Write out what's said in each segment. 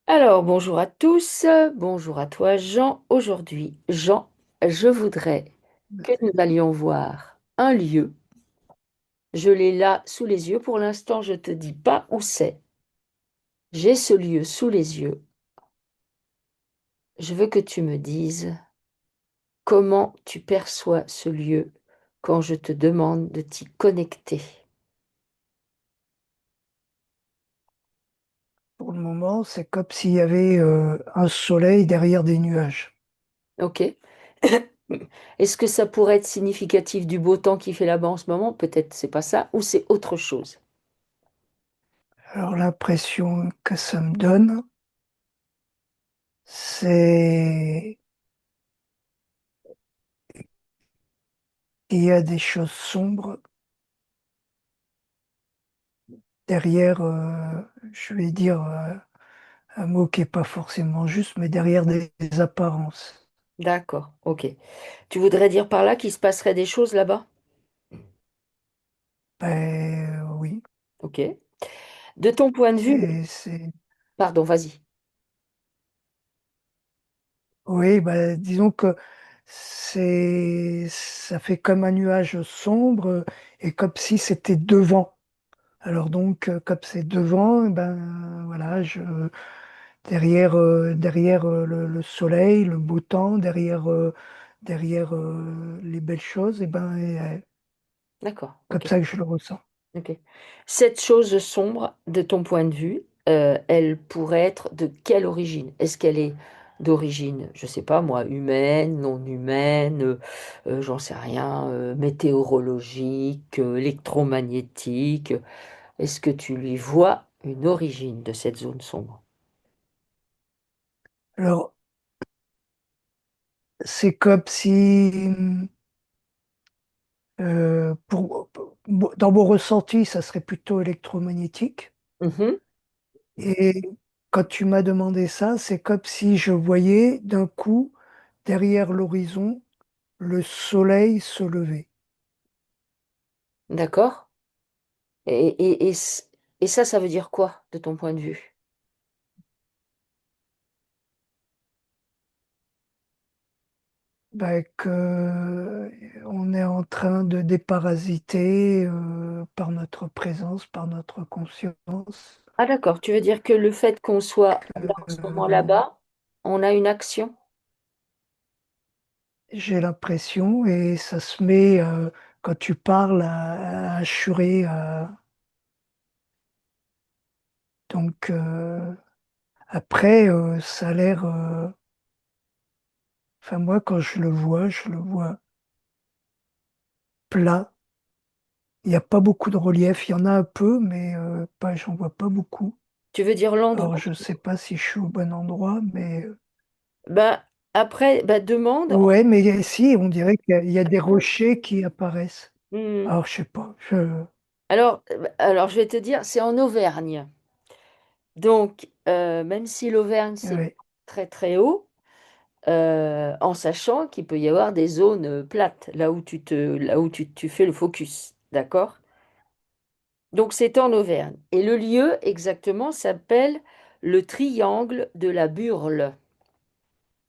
Alors, bonjour à tous, bonjour à toi Jean. Aujourd'hui, Jean, je voudrais que nous allions voir un lieu. Je l'ai là sous les yeux. Pour l'instant, je ne te dis pas où c'est. J'ai ce lieu sous les yeux. Je veux que tu me dises comment tu perçois ce lieu quand je te demande de t'y connecter. Pour le moment, c'est comme s'il y avait un soleil derrière des nuages. Ok? Est-ce que ça pourrait être significatif du beau temps qui fait là-bas en ce moment? Peut-être c'est pas ça, ou c'est autre chose. Alors l'impression que ça me donne, c'est qu'il y a des choses sombres derrière, je vais dire un mot qui n'est pas forcément juste, mais derrière des apparences. D'accord, ok. Tu voudrais dire par là qu'il se passerait des choses là-bas? Ben oui, Ok. De ton point de vue, c'est, pardon, vas-y. oui, ben, disons que ça fait comme un nuage sombre et comme si c'était devant. Alors donc, comme c'est devant, eh ben voilà, derrière le soleil, le beau temps, derrière les belles choses, et ben D'accord, comme ok, ça que je le ressens. ok. Cette chose sombre, de ton point de vue, elle pourrait être de quelle origine? Est-ce qu'elle est d'origine, je sais pas moi, humaine, non humaine, j'en sais rien, météorologique, électromagnétique? Est-ce que tu lui vois une origine de cette zone sombre? Alors c'est comme si, dans mon ressenti, ça serait plutôt électromagnétique. Mhm. Et quand tu m'as demandé ça, c'est comme si je voyais d'un coup derrière l'horizon le soleil se lever. D'accord. Et, et, et, c- et ça veut dire quoi, de ton point de vue? Ben, que on est en train de déparasiter par notre présence, par notre conscience. Ah d'accord, tu veux dire que le fait qu'on soit là en ce moment Euh, là-bas, on a une action? j'ai l'impression, et ça se met quand tu parles à assurer. Donc après, ça a l'air. Enfin moi, quand je le vois plat. Il n'y a pas beaucoup de relief. Il y en a un peu, mais pas, j'en vois pas beaucoup. Tu veux dire Alors, l'endroit? je sais pas si je suis au bon endroit, mais Ben, après, ben, demande. ouais, mais si, on dirait qu'il y a des rochers qui apparaissent. Hmm. Alors, je sais pas. Alors, je vais te dire, c'est en Auvergne. Donc, même si l'Auvergne, c'est Ouais. très très haut, en sachant qu'il peut y avoir des zones plates, là où tu fais le focus. D'accord? Donc, c'est en Auvergne. Et le lieu exactement s'appelle le Triangle de la Burle,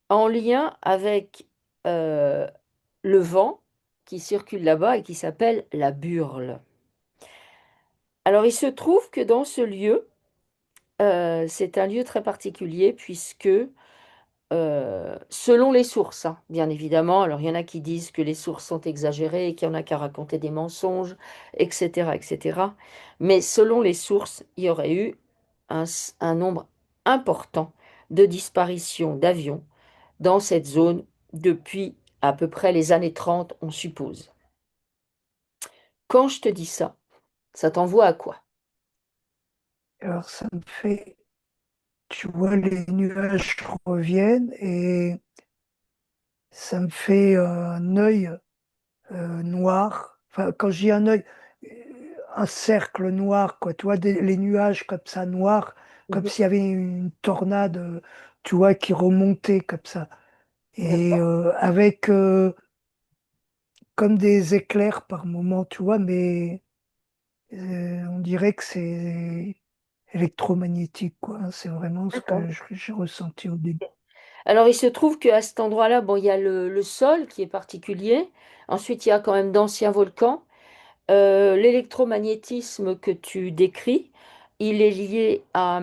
en lien avec euh, le vent qui circule là-bas et qui s'appelle la Burle. Alors, il se trouve que dans ce lieu, c'est un lieu très particulier puisque, selon les sources, hein, bien évidemment, alors il y en a qui disent que les sources sont exagérées et qu'il y en a qui raconté des mensonges, etc., etc. Mais selon les sources, il y aurait eu un nombre important de disparitions d'avions dans cette zone depuis à peu près les années 30, on suppose. Quand je te dis ça, ça t'envoie à quoi? Alors, ça me fait, tu vois, les nuages reviennent et ça me fait un œil noir. Enfin, quand je dis un œil, euh, un cercle noir, quoi. Tu vois, les nuages comme ça, noirs, comme Mhm. s'il y avait une tornade, tu vois, qui remontait comme ça. Et D'accord. avec comme des éclairs par moment, tu vois, mais on dirait que c'est électromagnétique, quoi. C'est vraiment ce D'accord. que j'ai ressenti au début. Alors, il se trouve qu'à cet endroit-là, bon, il y a le sol qui est particulier. Ensuite, il y a quand même d'anciens volcans. L'électromagnétisme que tu décris, il est lié à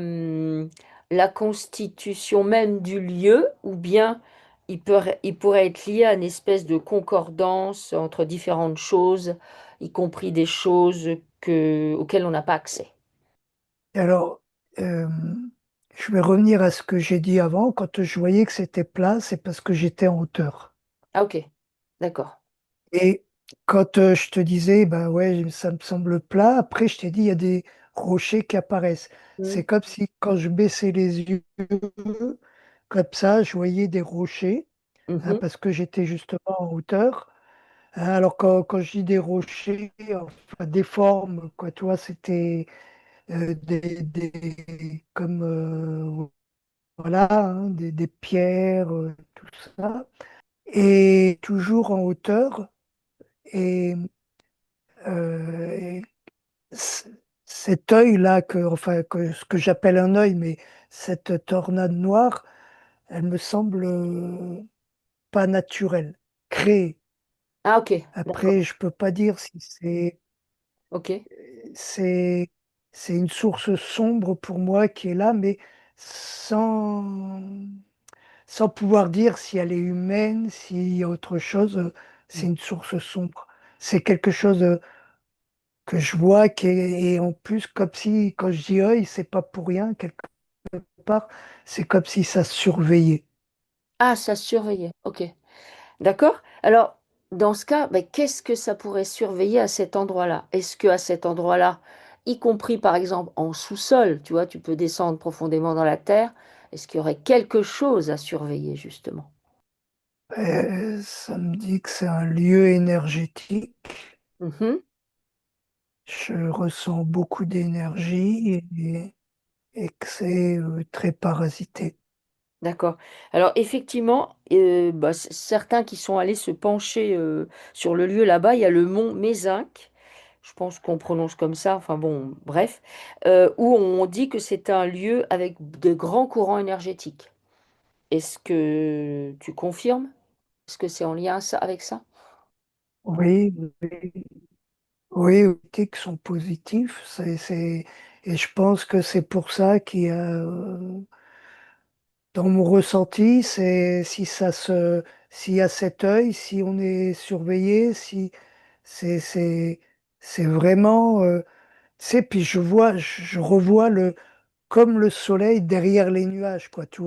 la constitution même du lieu, ou bien il pourrait être lié à une espèce de concordance entre différentes choses, y compris des choses auxquelles on n'a pas accès. Et alors, euh, je vais revenir à ce que j'ai dit avant. Quand je voyais que c'était plat, c'est parce que j'étais en hauteur. Ah, ok, d'accord. Et quand je te disais, ben ouais, ça me semble plat, après je t'ai dit, il y a des rochers qui apparaissent. Mm. C'est comme si quand je baissais les yeux, comme ça, je voyais des rochers, hein, Mhm, parce que j'étais justement en hauteur. Hein. Alors quand je dis des rochers, enfin des formes, quoi, tu vois, c'était comme voilà, hein, des pierres, tout ça. Et toujours en hauteur. Et et c- cet œil-là, enfin, ce que j'appelle un œil, mais cette tornade noire, elle me semble pas naturelle, créée. ah, ok, Après, d'accord. je peux pas dire si Ok. c'est, c'est une source sombre pour moi qui est là, mais sans, sans pouvoir dire si elle est humaine, s'il y a autre chose, c'est une source sombre. C'est quelque chose que je vois qui est, et en plus, comme si, quand je dis œil, c'est pas pour rien, quelque part, c'est comme si ça surveillait. Ah, ça surveillait. Ok. D'accord? Alors, dans ce cas, ben, qu'est-ce que ça pourrait surveiller à cet endroit-là? Est-ce que à cet endroit-là, y compris par exemple en sous-sol, tu vois, tu peux descendre profondément dans la terre, est-ce qu'il y aurait quelque chose à surveiller justement? Ça me dit que c'est un lieu énergétique. Mhm. Je ressens beaucoup d'énergie et que c'est très parasité. D'accord. Alors effectivement, bah, certains qui sont allés se pencher sur le lieu là-bas, il y a le mont Mézinc, je pense qu'on prononce comme ça, enfin bon, bref, où on dit que c'est un lieu avec de grands courants énergétiques. Est-ce que tu confirmes? Est-ce que c'est en lien avec ça? Oui, oui, oui, oui, qui sont positifs. Et je pense que c'est pour ça qu'il y a, dans mon ressenti, c'est si s'il y a cet œil, si on est surveillé, si c'est, c'est, c'est vraiment, tu sais, puis je revois comme le soleil derrière les nuages, quoi. Tu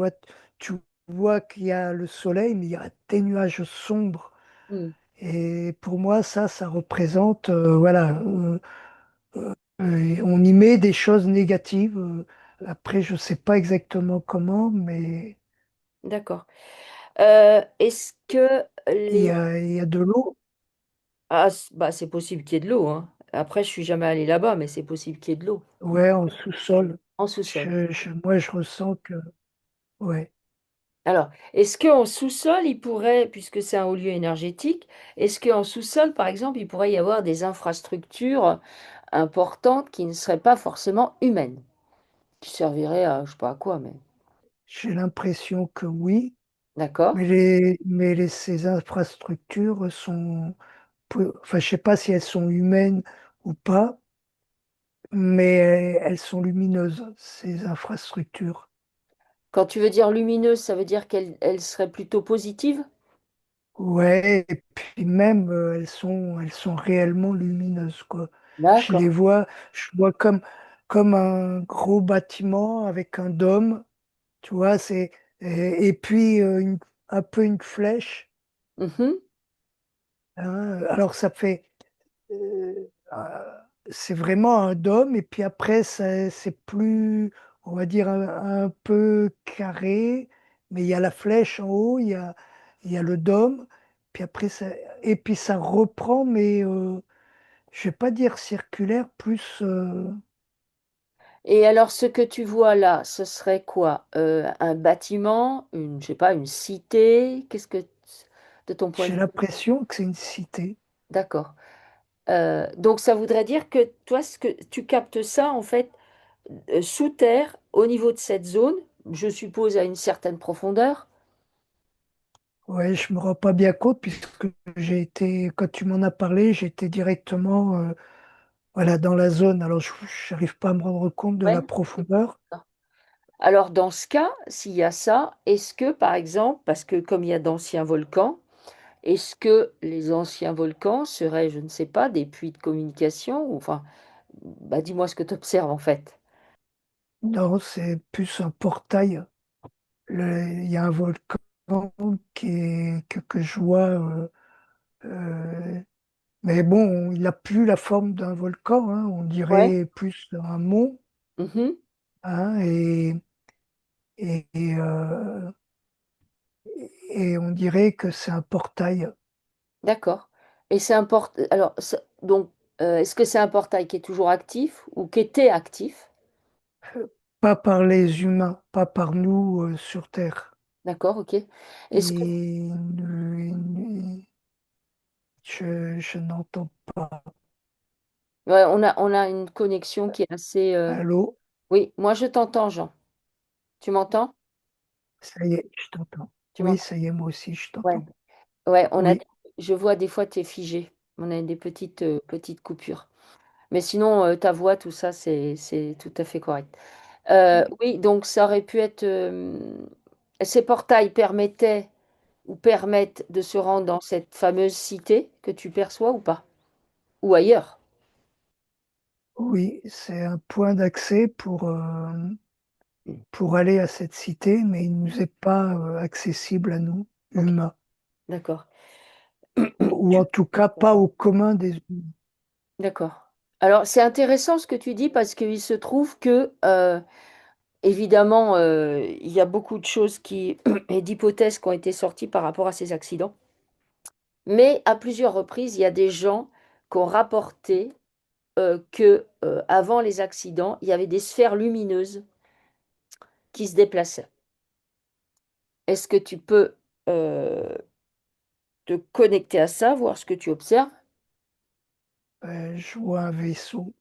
vois qu'il y a le soleil, mais il y a des nuages sombres. Hmm. Et pour moi, ça représente, voilà, on y met des choses négatives. Après, je sais pas exactement comment, mais D'accord. Est-ce que les... il y a de l'eau. Ah, bah, c'est possible qu'il y ait de l'eau, hein. Après, je suis jamais allé là-bas, mais c'est possible qu'il y ait de l'eau Ouais, en sous-sol. en sous-sol. Moi, je ressens que, ouais, Alors, est-ce qu'en sous-sol, il pourrait, puisque c'est un haut lieu énergétique, est-ce qu'en sous-sol, par exemple, il pourrait y avoir des infrastructures importantes qui ne seraient pas forcément humaines, qui serviraient à, je sais pas à quoi, mais... j'ai l'impression que oui, D'accord? ces infrastructures sont, enfin, je sais pas si elles sont humaines ou pas, mais elles sont lumineuses, ces infrastructures. Quand tu veux dire lumineuse, ça veut dire qu'elle serait plutôt positive? Ouais, et puis même, elles sont réellement lumineuses, quoi. Je les D'accord. vois, je vois comme un gros bâtiment avec un dôme. Tu vois, et puis un peu une flèche. Mhm. Hein. Alors ça fait, c'est vraiment un dôme, et puis après c'est plus, on va dire un peu carré, mais il y a la flèche en haut, il y a le dôme, puis après ça, et puis ça reprend, mais je vais pas dire circulaire, plus. Et alors, ce que tu vois là, ce serait quoi? Un bâtiment, une, je sais pas, une cité? Qu'est-ce que, de ton point J'ai de vue? l'impression que c'est une cité. D'accord. Donc, ça voudrait dire que toi, ce que tu captes ça, en fait, sous terre, au niveau de cette zone, je suppose à une certaine profondeur. Ouais, je me rends pas bien compte puisque j'ai été, quand tu m'en as parlé, j'étais directement voilà, dans la zone. Alors, je n'arrive pas à me rendre compte de la Ouais. profondeur. Alors dans ce cas, s'il y a ça, est-ce que par exemple, parce que comme il y a d'anciens volcans, est-ce que les anciens volcans seraient, je ne sais pas, des puits de communication ou enfin, bah dis-moi ce que tu observes en fait. Non, c'est plus un portail. Il y a un volcan que je vois, euh, mais bon, il n'a plus la forme d'un volcan, hein, on Ouais. dirait plus un mont, Mhm. hein, et, et, euh, et on dirait que c'est un portail. D'accord. Et c'est un portail. Alors donc, est-ce que c'est un portail qui est toujours actif ou qui était actif? Pas par les humains, pas par nous sur Terre. D'accord, ok. Est-ce que Et je n'entends pas. ouais, on a une connexion qui est assez. Allô? Oui, moi je t'entends, Jean. Tu m'entends? Ça y est, je t'entends. Tu Oui, m'entends? ça y est, moi aussi, je Ouais. t'entends. Ouais, Oui, je vois des fois t'es figé. On a des petites coupures. Mais sinon, ta voix, tout ça, c'est tout à fait correct. Oui, donc ça aurait pu être. Ces portails permettaient ou permettent de se rendre dans cette fameuse cité que tu perçois ou pas? Ou ailleurs? oui, c'est un point d'accès pour aller à cette cité, mais il ne nous est pas accessible à nous, Ok, humains. d'accord. Ou en tout cas, pas au commun des humains. D'accord. Alors, c'est intéressant ce que tu dis parce qu'il se trouve que, évidemment, il y a beaucoup de choses et d'hypothèses qui ont été sorties par rapport à ces accidents. Mais à plusieurs reprises, il y a des gens qui ont rapporté que, avant les accidents, il y avait des sphères lumineuses qui se déplaçaient. Est-ce que tu peux euh, te connecter à ça, voir ce que tu observes? Je vois un vaisseau,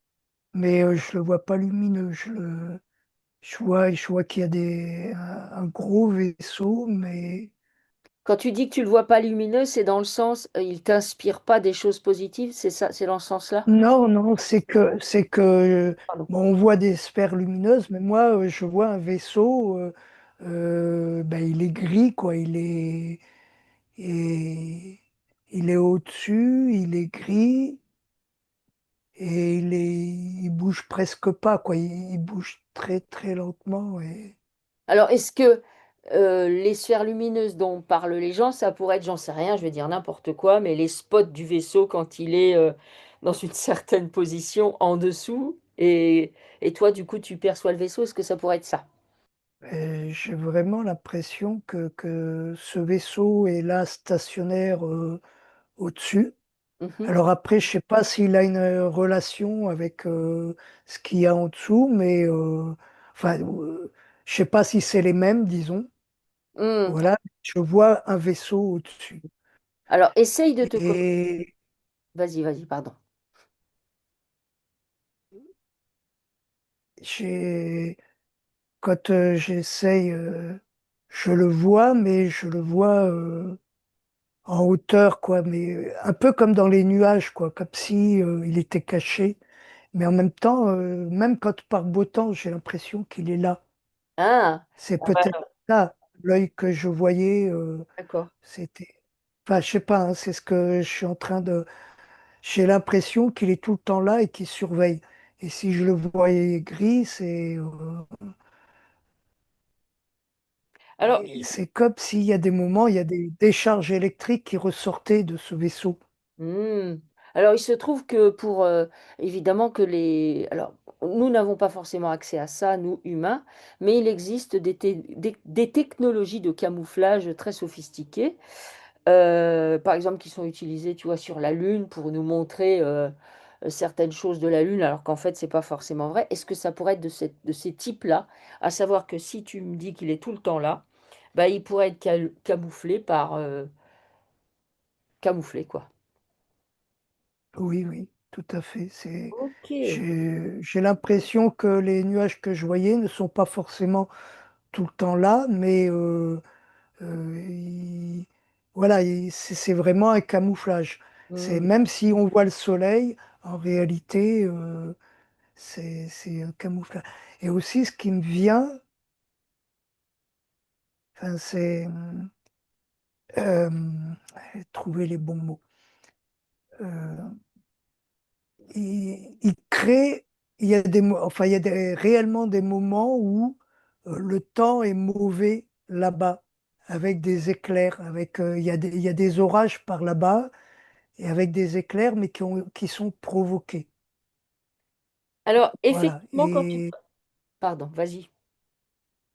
mais je le vois pas lumineux. Je vois qu'il y a un gros vaisseau, mais Quand tu dis que tu le vois pas lumineux, c'est dans le sens, il t'inspire pas des choses positives, c'est ça, c'est dans ce sens-là? non, non, c'est que Pardon. bon, on voit des sphères lumineuses, mais moi, je vois un vaisseau. Ben, il est gris, quoi. Et, il est au-dessus, il est gris et il bouge presque pas, quoi. Il bouge très, très lentement. Et Alors, est-ce que les sphères lumineuses dont parlent les gens, ça pourrait être, j'en sais rien, je vais dire n'importe quoi, mais les spots du vaisseau quand il est dans une certaine position en dessous, et toi, du coup, tu perçois le vaisseau, est-ce que ça pourrait être ça? j'ai vraiment l'impression que ce vaisseau est là stationnaire au-dessus. Mhm. Alors après, je sais pas s'il a une relation avec ce qu'il y a en dessous, mais enfin, je sais pas si c'est les mêmes, disons. Hmm. Voilà, je vois un vaisseau au-dessus. Alors, essaye de te connecter. Et Vas-y, vas-y, pardon. j'ai, quand j'essaye, je le vois, mais je le vois en hauteur, quoi, mais un peu comme dans les nuages, quoi, comme si il était caché. Mais en même temps, même quand par beau temps, j'ai l'impression qu'il est là. Ah, C'est ah bah peut-être alors, ça, l'œil que je voyais, d'accord. c'était. Enfin, je sais pas, hein, c'est ce que je suis en train de. J'ai l'impression qu'il est tout le temps là et qu'il surveille. Et si je le voyais gris, Alors, c'est comme s'il y a des moments, il y a des décharges électriques qui ressortaient de ce vaisseau. hmm. Alors, il se trouve que pour évidemment que les. Alors, nous n'avons pas forcément accès à ça, nous humains, mais il existe des technologies de camouflage très sophistiquées, par exemple, qui sont utilisées, tu vois, sur la Lune pour nous montrer certaines choses de la Lune, alors qu'en fait, c'est pas forcément vrai. Est-ce que ça pourrait être de ces types-là, à savoir que si tu me dis qu'il est tout le temps là, bah, il pourrait être camouflé par camouflé, quoi. Oui, oui. tout à fait. Ok. J'ai l'impression que les nuages que je voyais ne sont pas forcément tout le temps là, mais voilà, c'est vraiment un camouflage. C'est Hmm. même si on voit le soleil, en réalité, c'est un camouflage. Et aussi, ce qui me vient, enfin, c'est euh, trouver les bons mots. Euh, il crée, il y a enfin, il y a réellement des moments où le temps est mauvais là-bas, avec des éclairs, il y a des orages par là-bas, et avec des éclairs, mais qui sont provoqués. Alors, Voilà. effectivement, Et Pardon, vas-y.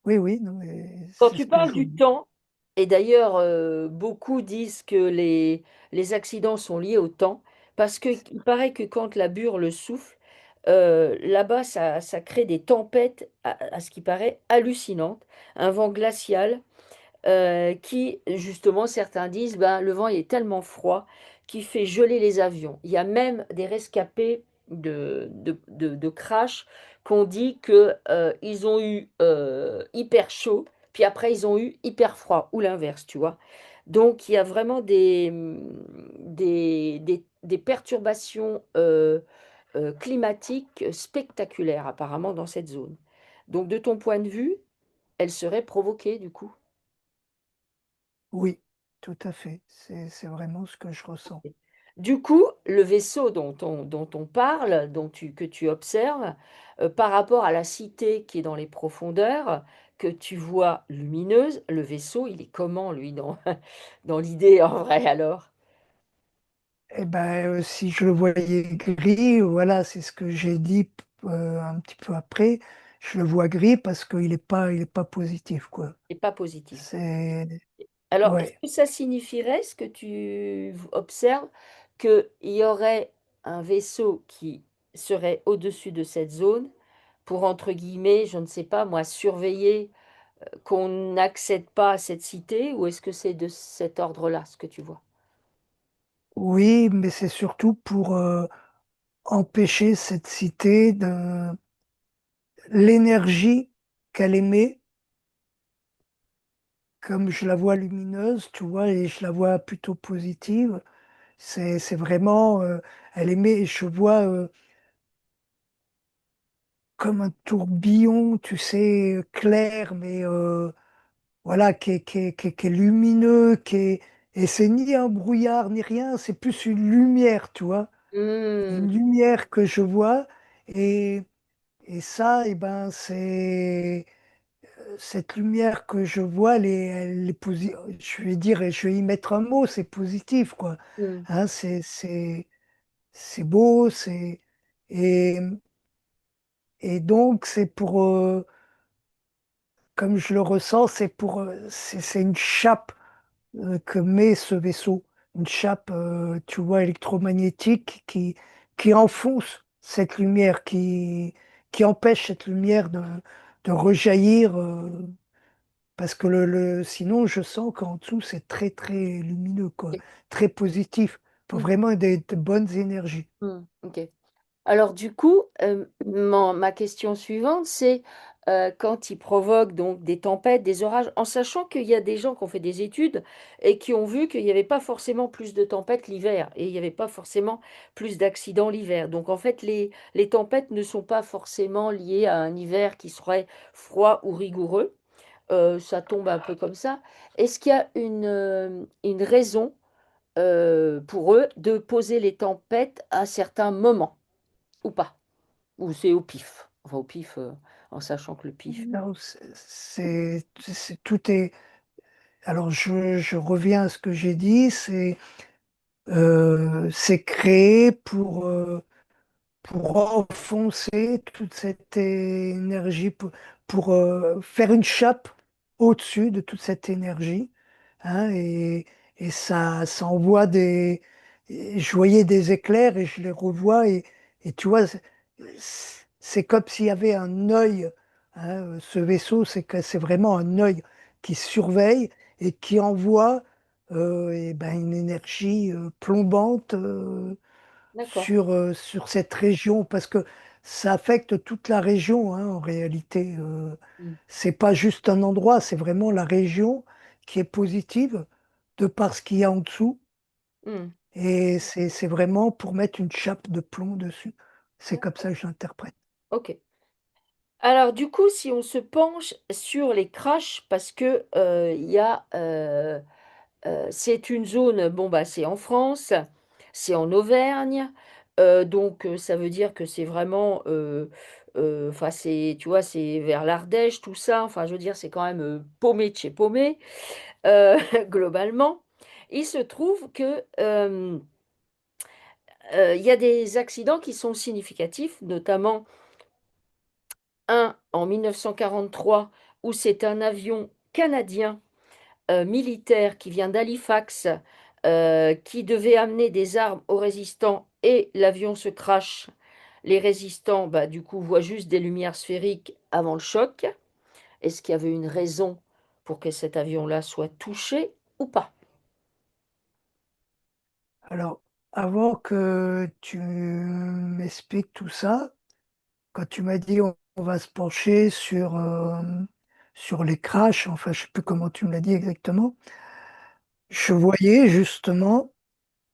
oui, oui, non, mais Quand c'est tu ce que parles je du voulais. temps, et d'ailleurs, beaucoup disent que les accidents sont liés au temps, parce qu'il paraît que quand la burle souffle, là-bas, ça crée des tempêtes, à ce qui paraît, hallucinantes, un vent glacial qui, justement, certains disent, ben, le vent il est tellement froid qu'il fait geler les avions. Il y a même des rescapés de crash qu'on dit que, ils ont eu hyper chaud, puis après ils ont eu hyper froid, ou l'inverse, tu vois. Donc il y a vraiment des perturbations climatiques spectaculaires apparemment dans cette zone. Donc de ton point de vue, elle serait provoquée du coup. Oui, tout à fait. C'est vraiment ce que je ressens. Du coup, le vaisseau dont on parle, que tu observes, par rapport à la cité qui est dans les profondeurs, que tu vois lumineuse, le vaisseau, il est comment, lui, dans l'idée en vrai alors? Eh ben, si je le voyais gris, voilà, c'est ce que j'ai dit un petit peu après. Je le vois gris parce il est pas positif, quoi. Et pas positif. C'est, Alors, est-ce ouais. que ça signifierait, ce que tu observes, qu'il y aurait un vaisseau qui serait au-dessus de cette zone pour, entre guillemets, je ne sais pas moi, surveiller qu'on n'accède pas à cette cité, ou est-ce que c'est de cet ordre-là, ce que tu vois? Oui, mais c'est surtout pour empêcher cette cité de l'énergie qu'elle émet, comme je la vois lumineuse, tu vois, et je la vois plutôt positive. C'est vraiment, elle émet, je vois comme un tourbillon, tu sais, clair, mais voilà, qui est lumineux, et c'est ni un brouillard ni rien, c'est plus une lumière, tu vois, Hmm, une lumière que je vois, et, et ça, eh ben, c'est cette lumière que je vois, je vais dire, et je vais y mettre un mot, c'est positif, quoi. hmm. Hein, c'est beau, et, et donc c'est pour, comme je le ressens, c'est une chape que met ce vaisseau, une chape, tu vois, électromagnétique qui enfonce cette lumière, qui empêche cette lumière de rejaillir, parce que sinon je sens qu'en dessous c'est très très lumineux, quoi, très positif. Il faut Hmm, vraiment de bonnes énergies. hmm, ok. Alors du coup, ma question suivante, c'est quand il provoque donc des tempêtes, des orages, en sachant qu'il y a des gens qui ont fait des études et qui ont vu qu'il n'y avait pas forcément plus de tempêtes l'hiver et il n'y avait pas forcément plus d'accidents l'hiver. Donc en fait, les tempêtes ne sont pas forcément liées à un hiver qui serait froid ou rigoureux. Ça tombe un peu comme ça. Est-ce qu'il y a une raison pour eux de poser les tempêtes à certains moments ou pas? Ou c'est au pif? Enfin, au pif, en sachant que le pif. Non, tout est. Alors je reviens à ce que j'ai dit, c'est créé pour enfoncer toute cette énergie, pour, faire une chape au-dessus de toute cette énergie, hein, et ça envoie je voyais des éclairs et je les revois, et tu vois, c'est comme s'il y avait un œil, hein, ce vaisseau, c'est vraiment un œil qui surveille et qui envoie, eh ben, une énergie plombante. D'accord. sur cette région parce que ça affecte toute la région, hein, en réalité. Mm. C'est pas juste un endroit, c'est vraiment la région qui est positive de par ce qu'il y a en dessous. Mm. Et c'est vraiment pour mettre une chape de plomb dessus. C'est comme D'accord. ça que je l'interprète. Ok. Alors, du coup, si on se penche sur les crashs, parce que il y a, c'est une zone, bon, bah, c'est en France, c'est en Auvergne, donc ça veut dire que c'est vraiment, enfin, c'est, tu vois, c'est vers l'Ardèche, tout ça, enfin, je veux dire, c'est quand même paumé de chez paumé, globalement. Il se trouve que il y a des accidents qui sont significatifs, notamment un en 1943 où c'est un avion canadien militaire qui vient d'Halifax qui devait amener des armes aux résistants et l'avion se crache. Les résistants, bah, du coup, voient juste des lumières sphériques avant le choc. Est-ce qu'il y avait une raison pour que cet avion-là soit touché ou pas? Alors, avant que tu m'expliques tout ça, quand tu m'as dit on va se pencher sur les crashs, enfin je sais plus comment tu me l'as dit exactement, je voyais justement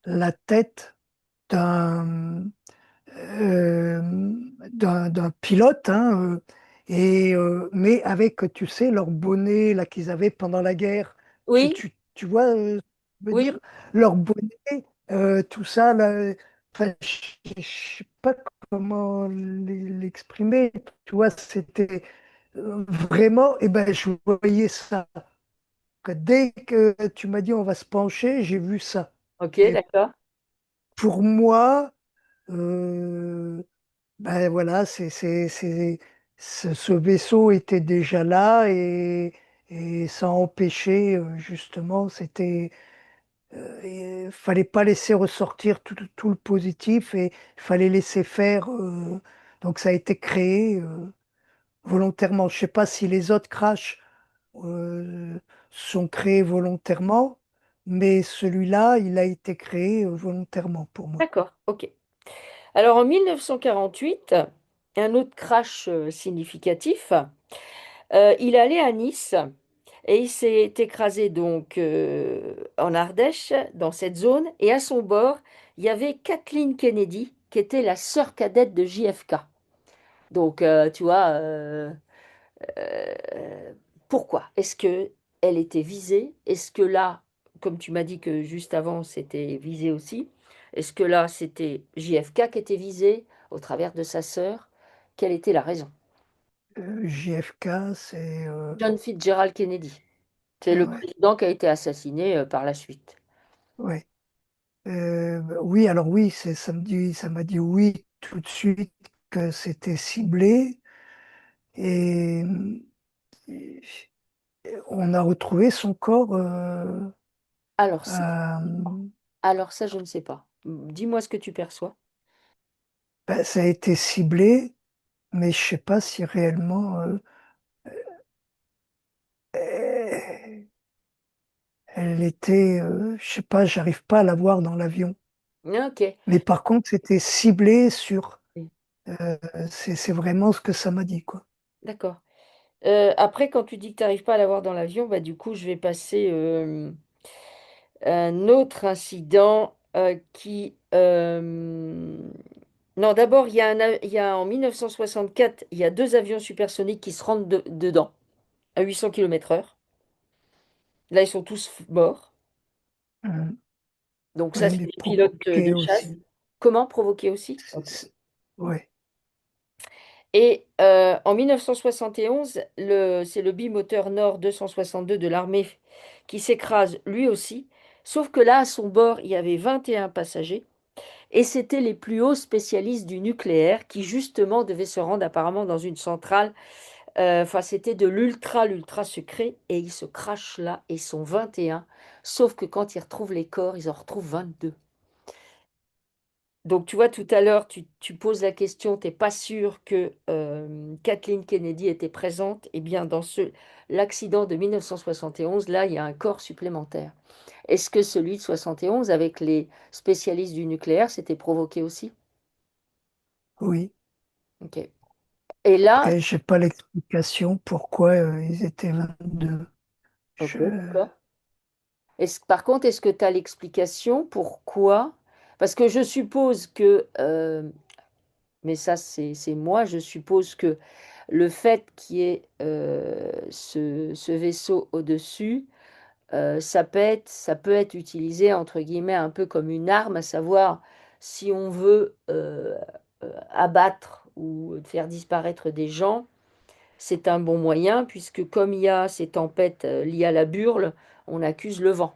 la tête d'un euh, d'un pilote, hein, mais avec, tu sais, leur bonnet là qu'ils avaient pendant la guerre. Oui, Tu vois, ce que je veux dire, oui, leur bonnet, tout ça, là, enfin, je sais pas comment l'exprimer. Tu vois, c'était vraiment, et ben, je voyais ça. Dès que tu m'as dit on va se pencher, j'ai vu ça. ok, Et d'accord, pour moi, ben voilà, ce vaisseau était déjà là et ça empêchait justement, il fallait pas laisser ressortir tout le positif et il fallait laisser faire. Donc ça a été créé volontairement. Je sais pas si les autres crashs euh, sont créés volontairement, mais celui-là, il a été créé volontairement pour moi. d'accord, ok. Alors en 1948, un autre crash significatif, il allait à Nice et il s'est écrasé donc en Ardèche, dans cette zone, et à son bord, il y avait Kathleen Kennedy, qui était la sœur cadette de JFK. Donc, tu vois, pourquoi? Est-ce que elle était visée? Est-ce que là, comme tu m'as dit que juste avant, c'était visé aussi, est-ce que là, c'était JFK qui était visé au travers de sa sœur? Quelle était la raison? JFK, c'est John Fitzgerald Kennedy. C'est le ouais, président qui a été assassiné par la suite. ouais. Oui, alors oui, ça m'a dit oui tout de suite que c'était ciblé et on a retrouvé son corps. Alors ça, À- alors ça, je ne sais pas. Dis-moi ce que tu perçois. ben, ça a été ciblé, mais je sais pas si réellement euh, elle était. Je sais pas, j'arrive pas à la voir dans l'avion. Ok, Mais par contre, c'était ciblé sur. euh, c'est vraiment ce que ça m'a dit, quoi. d'accord. Après, quand tu dis que tu n'arrives pas à l'avoir dans l'avion, bah, du coup, je vais passer un autre incident qui... Non, d'abord, il y a en 1964, il y a deux avions supersoniques qui se rendent dedans, à 800 km/h. Là, ils sont tous morts. Euh, Donc ça, oui, c'est mais des pilotes provoqué de chasse. aussi. Comment provoquer aussi? C'est- Ok. c'est- Ouais. Et en 1971, c'est le bimoteur Nord 262 de l'armée qui s'écrase lui aussi. Sauf que là, à son bord, il y avait 21 passagers. Et c'était les plus hauts spécialistes du nucléaire qui, justement, devaient se rendre apparemment dans une centrale. Enfin, c'était de l'ultra secret. Et ils se crachent là et sont 21. Sauf que quand ils retrouvent les corps, ils en retrouvent 22. Donc, tu vois, tout à l'heure, tu poses la question, tu n'es pas sûr que Kathleen Kennedy était présente. Eh bien, l'accident de 1971, là, il y a un corps supplémentaire. Est-ce que celui de 71, avec les spécialistes du nucléaire, s'était provoqué aussi? Oui. Ok. Et là, Après, j'ai pas l'explication pourquoi ils étaient 22. ok, Je... d'accord. Par contre, est-ce que tu as l'explication pourquoi? Parce que je suppose que, mais ça c'est moi, je suppose que le fait qu'il y ait ce vaisseau au-dessus, ça peut être utilisé entre guillemets un peu comme une arme, à savoir si on veut abattre ou faire disparaître des gens, c'est un bon moyen puisque comme il y a ces tempêtes liées à la burle, on accuse le vent,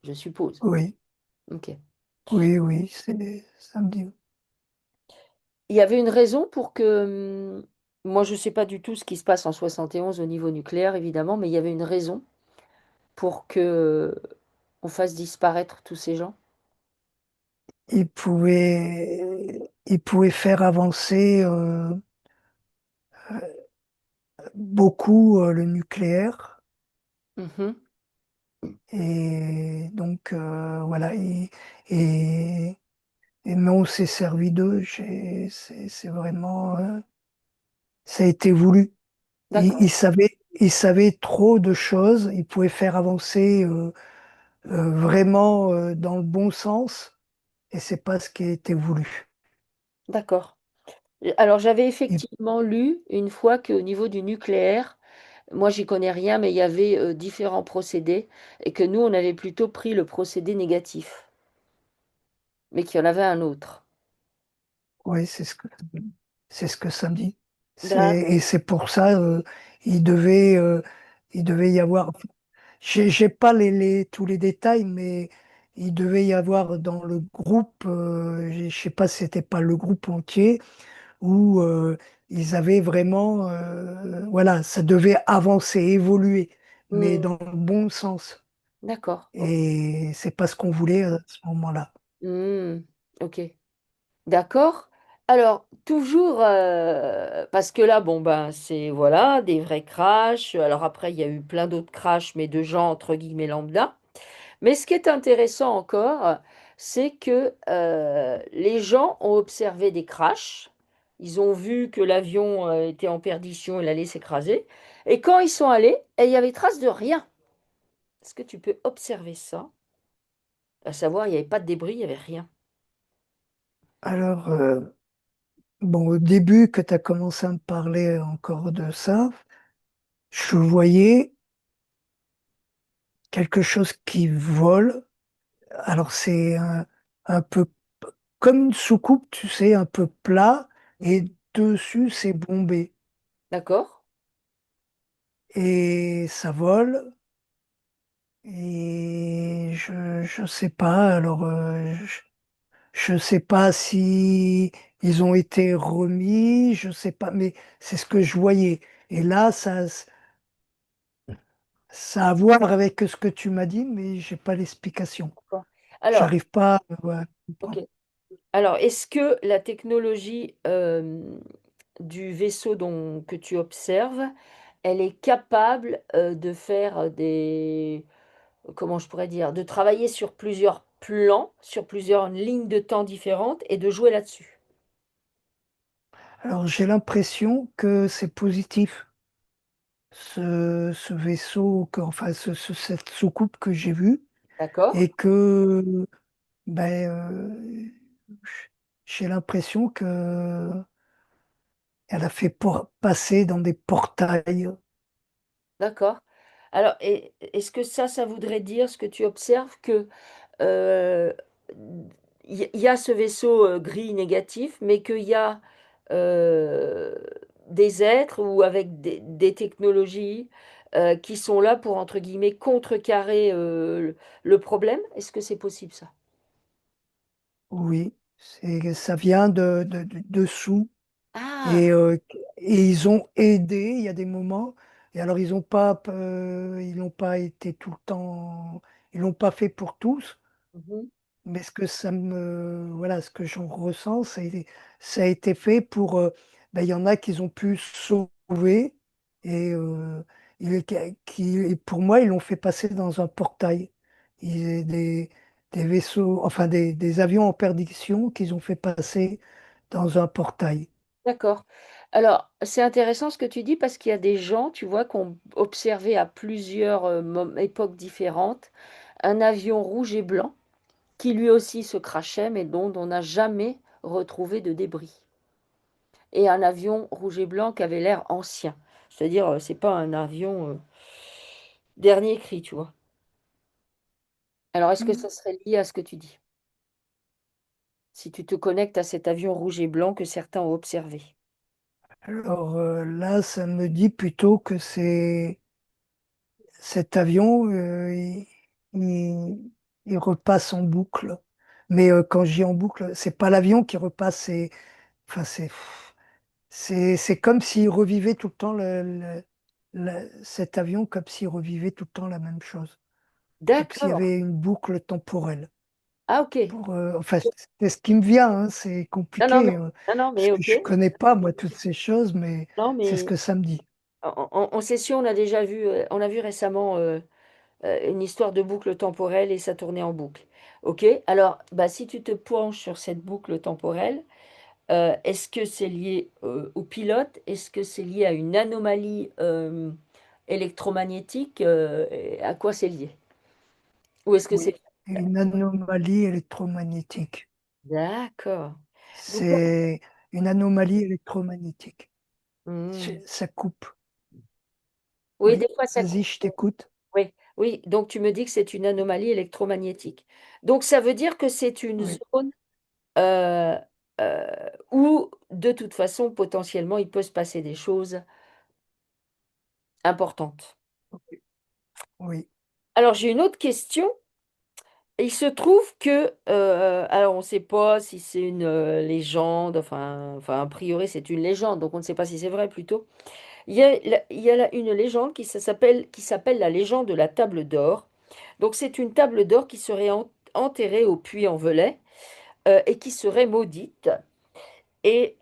je suppose. Oui, Ok. oui, oui, c'est samedi. Il y avait une raison pour que, moi je ne sais pas du tout ce qui se passe en 71 au niveau nucléaire évidemment, mais il y avait une raison pour que on fasse disparaître tous ces gens. Ils pouvaient faire avancer beaucoup le nucléaire. Mhm. Et donc, voilà. Et, et non, c'est servi d'eux. C'est vraiment. Ça a été voulu. D'accord, Ils savaient trop de choses. Ils pouvaient faire avancer vraiment dans le bon sens. Et c'est pas ce qui a été voulu. d'accord. Alors j'avais Et, effectivement lu une fois qu'au niveau du nucléaire, moi j'y connais rien, mais il y avait différents procédés et que nous on avait plutôt pris le procédé négatif, mais qu'il y en avait un autre. oui, c'est ce que ça me dit. D'accord. Et c'est pour ça, il devait y avoir. J'ai pas tous les détails, mais il devait y avoir dans le groupe, je sais pas si c'était pas le groupe entier, où ils avaient vraiment, voilà, ça devait avancer, évoluer, mais Hmm, dans le bon sens. d'accord, ok. Et c'est pas ce qu'on voulait à ce moment-là. Hmm, ok. D'accord. Alors, toujours, parce que là, bon, ben, c'est, voilà, des vrais crashs. Alors après, il y a eu plein d'autres crashs, mais de gens, entre guillemets, lambda. Mais ce qui est intéressant encore, c'est que les gens ont observé des crashs. Ils ont vu que l'avion était en perdition, il allait s'écraser. Et quand ils sont allés, il y avait trace de rien. Est-ce que tu peux observer ça? À savoir, il n'y avait pas de débris, il n'y avait rien. Alors, bon, au début que tu as commencé à me parler encore de ça, je voyais quelque chose qui vole. Alors c'est un peu comme une soucoupe, tu sais, un peu plat, et Mhm. dessus c'est bombé. D'accord? Et ça vole, et je sais pas, alors je sais pas si ils ont été remis, je sais pas, mais c'est ce que je voyais. Et là, ça a à voir avec ce que tu m'as dit, mais j'ai pas l'explication. D'accord. Alors, J'arrive pas à ok. comprendre. Alors, est-ce que la technologie du vaisseau que tu observes, elle est capable de faire comment je pourrais dire, de travailler sur plusieurs plans, sur plusieurs lignes de temps différentes et de jouer là-dessus? Alors j'ai l'impression que c'est positif. Ce vaisseau, enfin cette soucoupe que j'ai vue, D'accord? et que ben, j'ai l'impression que elle a fait passer dans des portails. D'accord. Alors, est-ce que ça voudrait dire ce que tu observes que euh, il y a ce vaisseau gris négatif, mais qu'il y a euh, des êtres ou avec des technologies qui sont là pour, entre guillemets, contrecarrer le problème? Est-ce que c'est possible ça? Oui, ça vient dessous, Ah, et, euh, et ils ont aidé. Il y a des moments, et alors ils n'ont pas été tout le temps, ils l'ont pas fait pour tous, mhm, mais voilà, ce que j'en ressens, ça a été fait pour, ben, il y en a qui ont pu sauver et, et pour moi, ils l'ont fait passer dans un portail. Des vaisseaux, enfin des avions en perdition qu'ils ont fait passer dans un portail. D'accord. Alors, c'est intéressant ce que tu dis parce qu'il y a des gens, tu vois, qui ont observé à plusieurs époques différentes un avion rouge et blanc qui lui aussi se crachait, mais dont on n'a jamais retrouvé de débris. Et un avion rouge et blanc qui avait l'air ancien. C'est-à-dire, c'est pas un avion dernier cri, tu vois. Alors, est-ce que ça serait lié à ce que tu dis? Si tu te connectes à cet avion rouge et blanc que certains ont observé. Alors là, ça me dit plutôt que c'est cet avion, il- il repasse en boucle. Mais quand je dis en boucle, c'est pas l'avion qui repasse, enfin, c'est comme s'il revivait tout le temps cet avion, comme s'il revivait tout le temps la même chose. Comme s'il y D'accord. avait une boucle temporelle. Ah, ok. Enfin, c'est ce qui me vient, hein, c'est Non, non, mais, compliqué, non, non, parce mais que ok. je connais pas, moi, toutes ces choses, mais Non, c'est ce mais que ça me dit. en session, on a déjà vu, on a vu récemment une histoire de boucle temporelle et ça tournait en boucle. Ok? Alors, bah, si tu te penches sur cette boucle temporelle, est-ce que c'est lié au pilote? Est-ce que c'est lié à une anomalie électromagnétique? Et à quoi c'est lié? Ou est-ce que c'est... Oui, une anomalie électromagnétique. D'accord. Donc, C'est une anomalie électromagnétique. hmm. Ça coupe. Oui, des Oui, fois ça vas-y, coupe. je t'écoute. Oui, oui. Donc tu me dis que c'est une anomalie électromagnétique. Donc ça veut dire que c'est une Oui, zone euh, où, de toute façon, potentiellement, il peut se passer des choses importantes. oui, Alors j'ai une autre question. Il se trouve que, alors on ne sait pas si c'est une légende, enfin a priori c'est une légende, donc on ne sait pas si c'est vrai plutôt. Il y a une légende qui s'appelle la légende de la table d'or. Donc c'est une table d'or qui serait enterrée au Puy-en-Velay et qui serait maudite. Et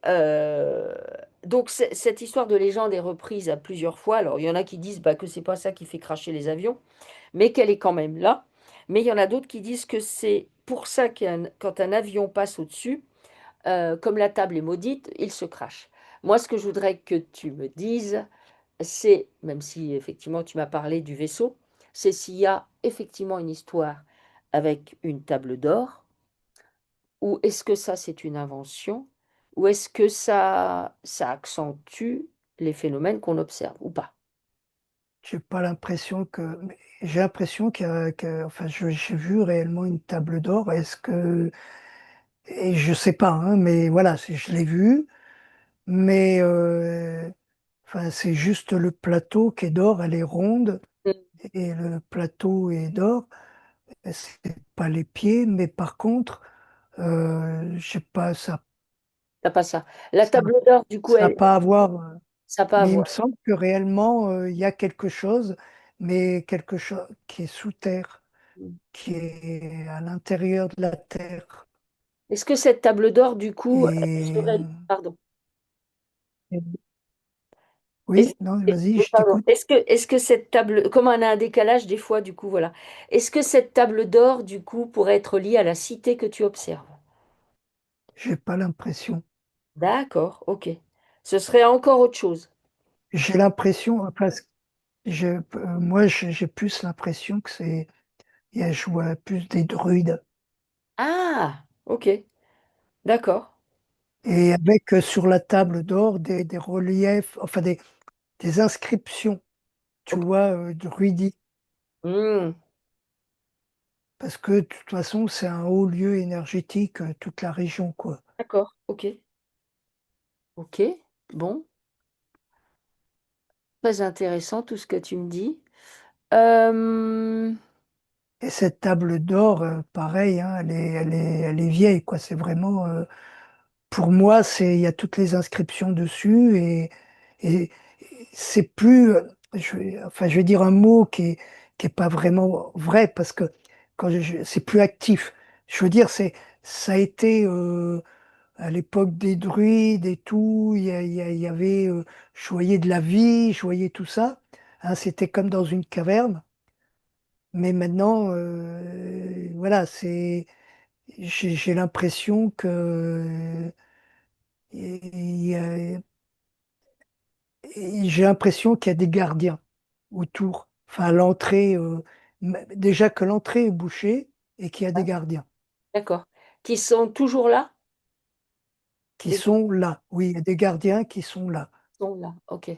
donc cette histoire de légende est reprise à plusieurs fois. Alors il y en a qui disent bah, que c'est pas ça qui fait cracher les avions, mais qu'elle est quand même là. Mais il y en a d'autres qui disent que c'est pour ça quand un avion passe au-dessus, comme la table est maudite, il se crache. Moi, ce que je voudrais que tu me dises, c'est, même si effectivement tu m'as parlé du vaisseau, c'est s'il y a effectivement une histoire avec une table d'or, ou est-ce que ça c'est une invention, ou est-ce que ça accentue les phénomènes qu'on observe, ou pas? j'ai pas l'impression mais j'ai l'impression enfin, j'ai vu réellement une table d'or. Et je sais pas, hein, mais voilà, je l'ai vu, mais enfin, c'est juste le plateau qui est d'or, elle est ronde, Mm. et le plateau est d'or. C'est pas les pieds, mais par contre, je sais pas, T'as pas ça. La ça, table d'or, du coup, ça a elle, pas à voir. ça n'a pas à Mais il me voir. semble que réellement, il y a quelque chose, mais quelque chose qui est sous terre, qui est à l'intérieur de la terre. Est-ce que cette table d'or, du coup, elle Et, serait... Pardon. Est-ce oui, non, vas-y, je pardon. t'écoute. Est-ce que cette table, comme on a un décalage des fois, du coup, voilà. Est-ce que cette table d'or, du coup, pourrait être liée à la cité que tu observes? J'ai pas l'impression. D'accord, ok. Ce serait encore autre chose. J'ai l'impression, enfin, moi, j'ai plus l'impression que je vois plus des druides. Ah, ok, d'accord. Et avec sur la table d'or des reliefs, enfin des inscriptions, tu Ok. vois, druidiques. Hmm, Parce que de toute façon, c'est un haut lieu énergétique, toute la région, quoi. d'accord, ok, ok. Bon, très intéressant tout ce que tu me dis. Euh, Et cette table d'or, pareil, hein, elle est vieille, quoi. C'est vraiment, pour moi, il y a toutes les inscriptions dessus et c'est plus, enfin, je vais dire un mot qui est pas vraiment vrai parce que c'est plus actif. Je veux dire, ça a été à l'époque des druides et tout, il y avait, je voyais de la vie, je voyais tout ça. Hein, c'était comme dans une caverne. Mais maintenant, voilà, j'ai l'impression que il y a- j'ai l'impression qu'il y a des gardiens autour. Enfin, l'entrée, déjà que l'entrée est bouchée et qu'il y a des Ouais. gardiens D'accord. Qui sont toujours là? qui Des gardes sont là. Oui, il y a des gardiens qui sont là, sont là. Ok.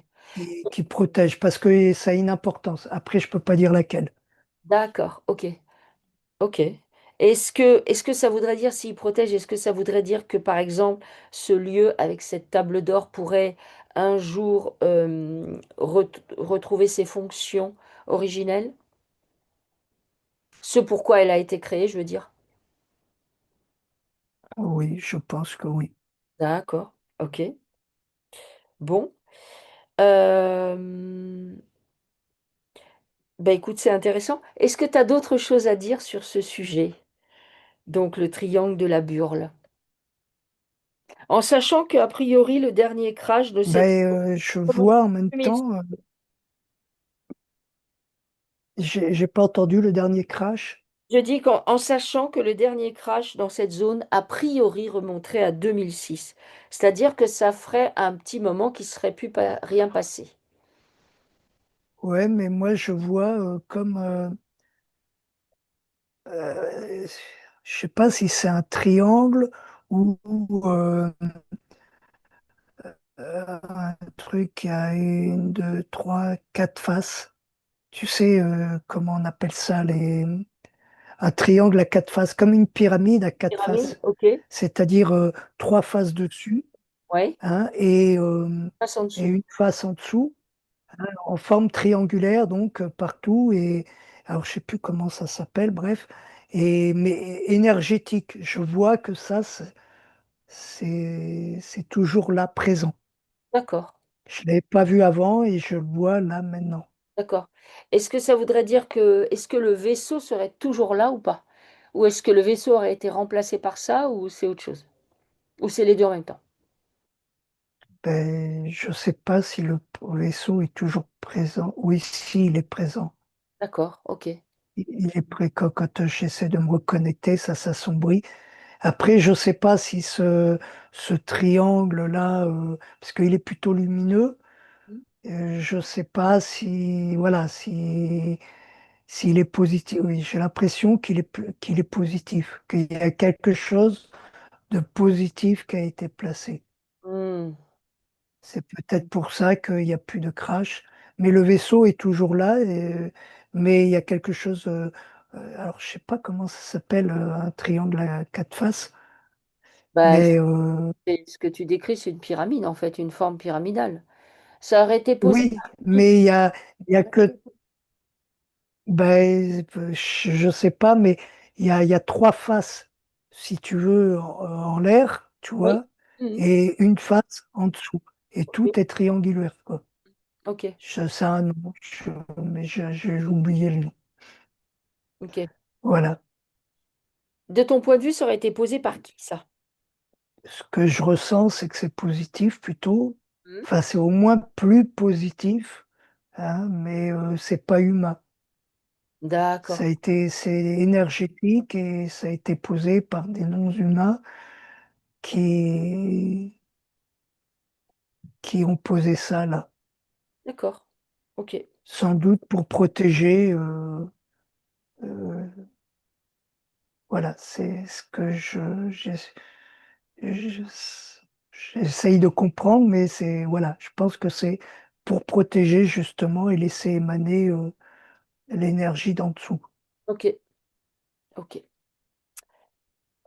qui protègent parce que ça a une importance. Après, je peux pas dire laquelle. D'accord. Ok. Ok. Est-ce que ça voudrait dire, s'il protège, est-ce que ça voudrait dire que, par exemple, ce lieu avec cette table d'or pourrait un jour retrouver ses fonctions originelles? Ce pourquoi elle a été créée, je veux dire. Oui, je pense que oui. D'accord. Ok. Bon. Euh, écoute, c'est intéressant. Est-ce que tu as d'autres choses à dire sur ce sujet? Donc, le triangle de la Burle. En sachant qu'a priori, le dernier crash de cette... Je vois en même 2000. temps, j'ai pas entendu le dernier crash. Je dis qu'en sachant que le dernier crash dans cette zone, a priori, remonterait à 2006. C'est-à-dire que ça ferait un petit moment qu'il ne serait plus rien passé. Ouais, mais moi je vois comme je sais pas si c'est un triangle ou, un truc qui a une, deux, trois, quatre faces. Tu sais comment on appelle ça un triangle à quatre faces, comme une pyramide à quatre Pyramide, faces. ok. C'est-à-dire trois faces dessus, Ouais. hein, Passe en et dessous. une face en dessous, en forme triangulaire, donc partout. Et alors, je sais plus comment ça s'appelle, bref. Mais énergétique. Je vois que ça, c'est toujours là, présent. D'accord. Je ne l'avais pas vu avant et je le vois là maintenant. D'accord. Est-ce que ça voudrait dire que... Est-ce que le vaisseau serait toujours là ou pas? Ou est-ce que le vaisseau aurait été remplacé par ça ou c'est autre chose? Ou c'est les deux en même temps? Ben, je ne sais pas si le vaisseau est toujours présent. Oui, si, il est présent. D'accord, ok. Il est prêt quand j'essaie de me reconnecter, ça s'assombrit. Après, je ne sais pas si ce triangle-là, parce qu'il est plutôt lumineux, je ne sais pas si, voilà, s'il est positif. Oui, j'ai l'impression qu'il est positif, qu'il y a quelque chose de positif qui a été placé. Hmm. C'est peut-être pour ça qu'il n'y a plus de crash. Mais le vaisseau est toujours là, mais il y a quelque chose. Alors, je sais pas comment ça s'appelle, un triangle à quatre faces. Bah, Mais ce que tu décris, c'est une pyramide, en fait, une forme pyramidale. Ça aurait été posé oui, par qui? mais il y a que. Ben, je sais pas, mais il y a trois faces, si tu veux, en l'air, tu Oui. vois, Mhm. et une face en dessous. Et Ok. tout est triangulaire, quoi. Ok. Ça a un nom, mais j'ai oublié le nom. Ok. Voilà. De ton point de vue, ça aurait été posé par qui, ça? Ce que je ressens, c'est que c'est positif plutôt. Mhm. Enfin, c'est au moins plus positif, hein, mais c'est pas humain. D'accord. C'est énergétique et ça a été posé par des non-humains qui, qui ont posé ça là. D'accord. Ok. Sans doute pour protéger, euh, voilà, c'est ce que je- j'essaye de comprendre, mais c'est, voilà, je pense que c'est pour protéger justement et laisser émaner l'énergie d'en dessous. Ok. Ok.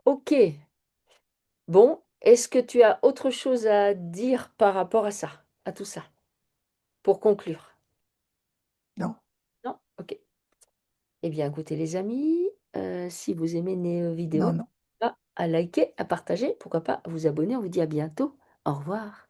Ok. Bon, est-ce que tu as autre chose à dire par rapport à ça, à tout ça, pour conclure? Non, Non? Ok. Eh bien, écoutez, les amis, si vous aimez nos vidéos, non, non. à liker, à partager, pourquoi pas à vous abonner. On vous dit à bientôt. Au revoir.